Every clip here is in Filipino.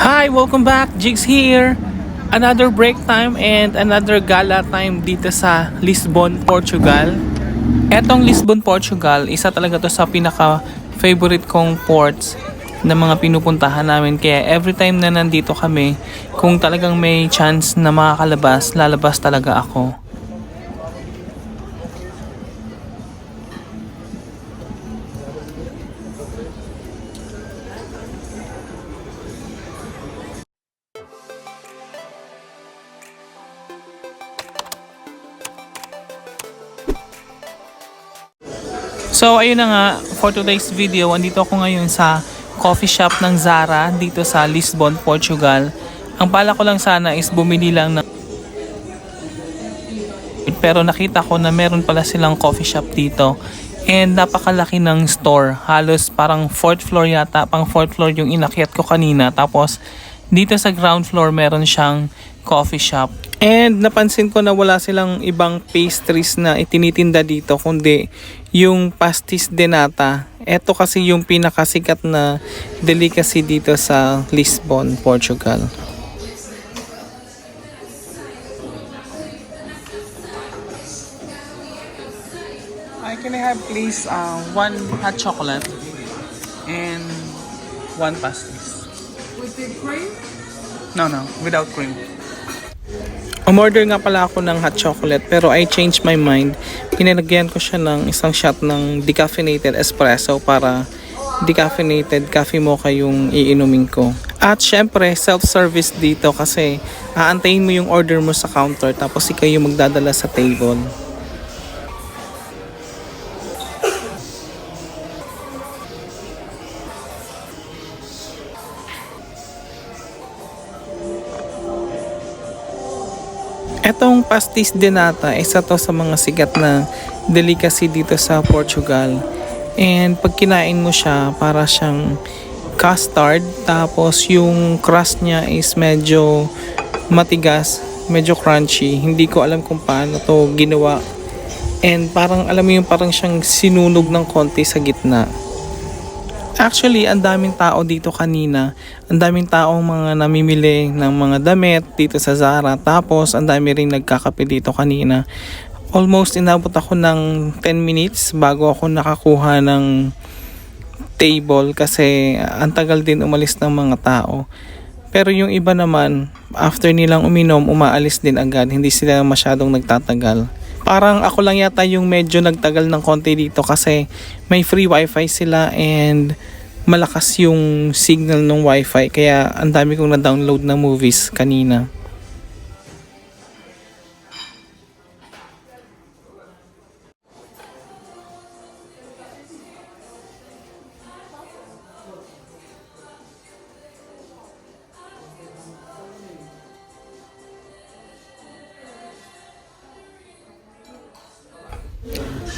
Hi! Welcome back! Jigs here! Another break time and another gala time dito sa Lisbon, Portugal. Etong Lisbon, Portugal, isa talaga to sa pinaka-favorite kong ports na mga pinupuntahan namin. Kaya every time na nandito kami, kung talagang may chance na makakalabas, lalabas talaga ako. So ayun na nga, for today's video, andito ako ngayon sa coffee shop ng Zara dito sa Lisbon, Portugal. Ang bala ko lang sana is bumili lang ng pero nakita ko na meron pala silang coffee shop dito. And napakalaki ng store. Halos parang 4th floor yata, pang 4th floor yung inakyat ko kanina. Tapos dito sa ground floor meron siyang coffee shop. And napansin ko na wala silang ibang pastries na itinitinda dito kundi yung pastis de nata. Ito kasi yung pinakasikat na delicacy dito sa Lisbon, Portugal. Can I have please one hot chocolate and one pastis? With the cream? No, without cream. Umorder nga pala ako ng hot chocolate pero I changed my mind. Pinalagyan ko siya ng isang shot ng decaffeinated espresso para decaffeinated coffee mocha yung iinumin ko. At syempre, self-service dito kasi aantayin mo yung order mo sa counter tapos ikaw yung magdadala sa table. Etong pastis de nata, isa to sa mga sikat na delicacy dito sa Portugal. And pag kinain mo siya, para siyang custard. Tapos yung crust niya is medyo matigas, medyo crunchy. Hindi ko alam kung paano to ginawa. And parang alam mo yung parang siyang sinunog ng konti sa gitna. Actually, ang daming tao dito kanina. Ang daming taong mga namimili ng mga damit dito sa Zara. Tapos, ang dami ring nagkakape dito kanina. Almost inabot ako ng 10 minutes bago ako nakakuha ng table kasi ang tagal din umalis ng mga tao. Pero yung iba naman, after nilang uminom, umaalis din agad. Hindi sila masyadong nagtatagal. Parang ako lang yata yung medyo nagtagal ng konti dito kasi may free wifi sila and malakas yung signal ng wifi kaya ang dami kong na-download na movies kanina.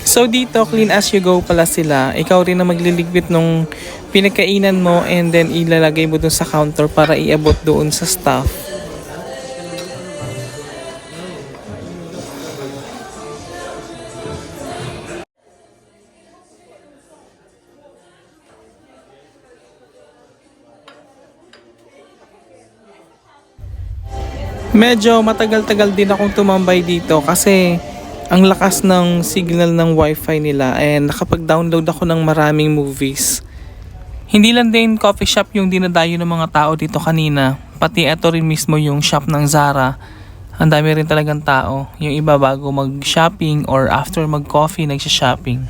So dito, clean as you go pala sila. Ikaw rin na magliligpit nung pinagkainan mo and then ilalagay mo dun sa counter para iabot doon sa staff. Medyo matagal-tagal din akong tumambay dito kasi ang lakas ng signal ng wifi nila and nakapag-download ako ng maraming movies. Hindi lang din coffee shop yung dinadayo ng mga tao dito kanina, pati ito rin mismo yung shop ng Zara. Ang dami rin talagang tao, yung iba bago mag-shopping or after mag-coffee nagsha-shopping.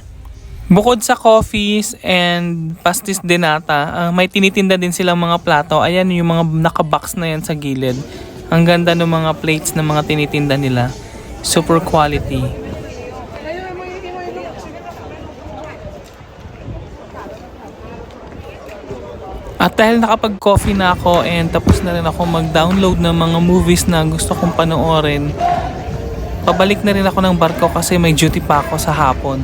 Bukod sa coffees and pastis de nata, may tinitinda din silang mga plato. Ayan yung mga nakabox na yan sa gilid. Ang ganda ng mga plates ng mga tinitinda nila. Super quality. At dahil nakapag-coffee na ako and tapos na rin ako mag-download ng mga movies na gusto kong panoorin, pabalik na rin ako ng barko kasi may duty pa ako sa hapon.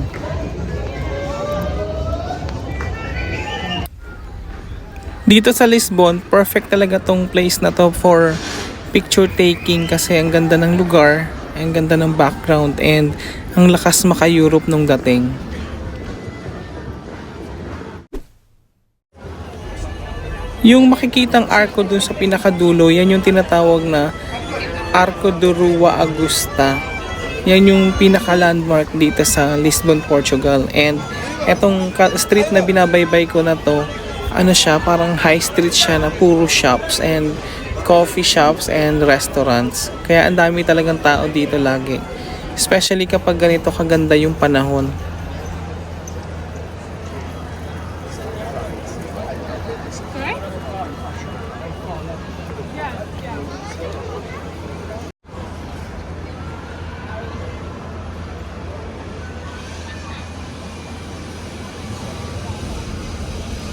Dito sa Lisbon, perfect talaga tong place na to for picture taking kasi ang ganda ng lugar. Ang ganda ng background and ang lakas maka-Europe nung dating. Yung makikitang arko dun sa pinakadulo, yan yung tinatawag na Arco de Rua Augusta. Yan yung pinaka-landmark dito sa Lisbon, Portugal. And etong street na binabaybay ko na to, ano siya, parang high street siya na puro shops and coffee shops and restaurants. Kaya ang dami talagang tao dito lagi. Especially kapag ganito kaganda yung panahon.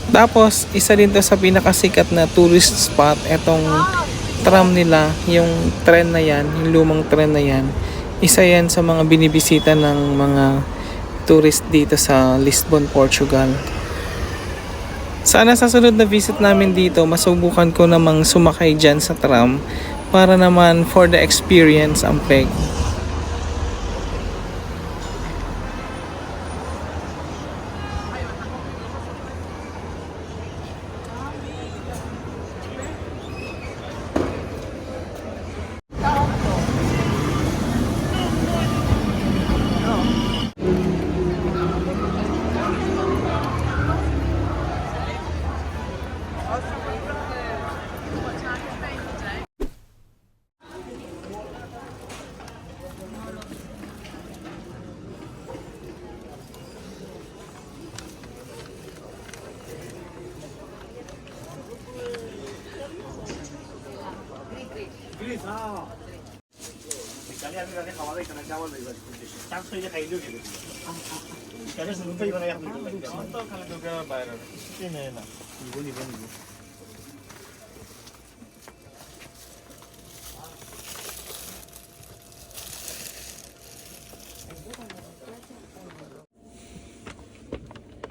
Tapos, isa din to sa pinakasikat na tourist spot, etong tram nila, yung tren na yan, yung lumang tren na yan. Isa yan sa mga binibisita ng mga tourist dito sa Lisbon, Portugal. Sana sa sunod na visit namin dito, masubukan ko namang sumakay dyan sa tram para naman for the experience ang peg.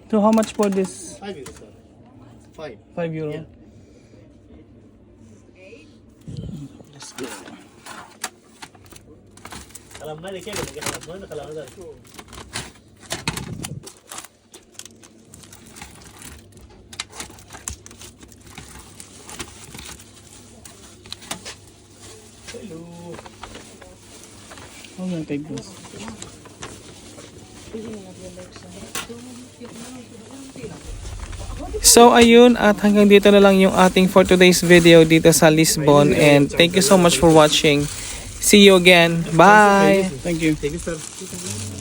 So how much for this? 5 euros, sir. 5. 5 euro. Yeah. Let's go. Alam na, kayo, nagkakalat mo, nakalaman na. Hello. I'm gonna take this. So ayun, at hanggang dito na lang yung ating for today's video dito sa Lisbon, and thank you so much for watching. See you again. Bye. Thank you. Thank you, sir.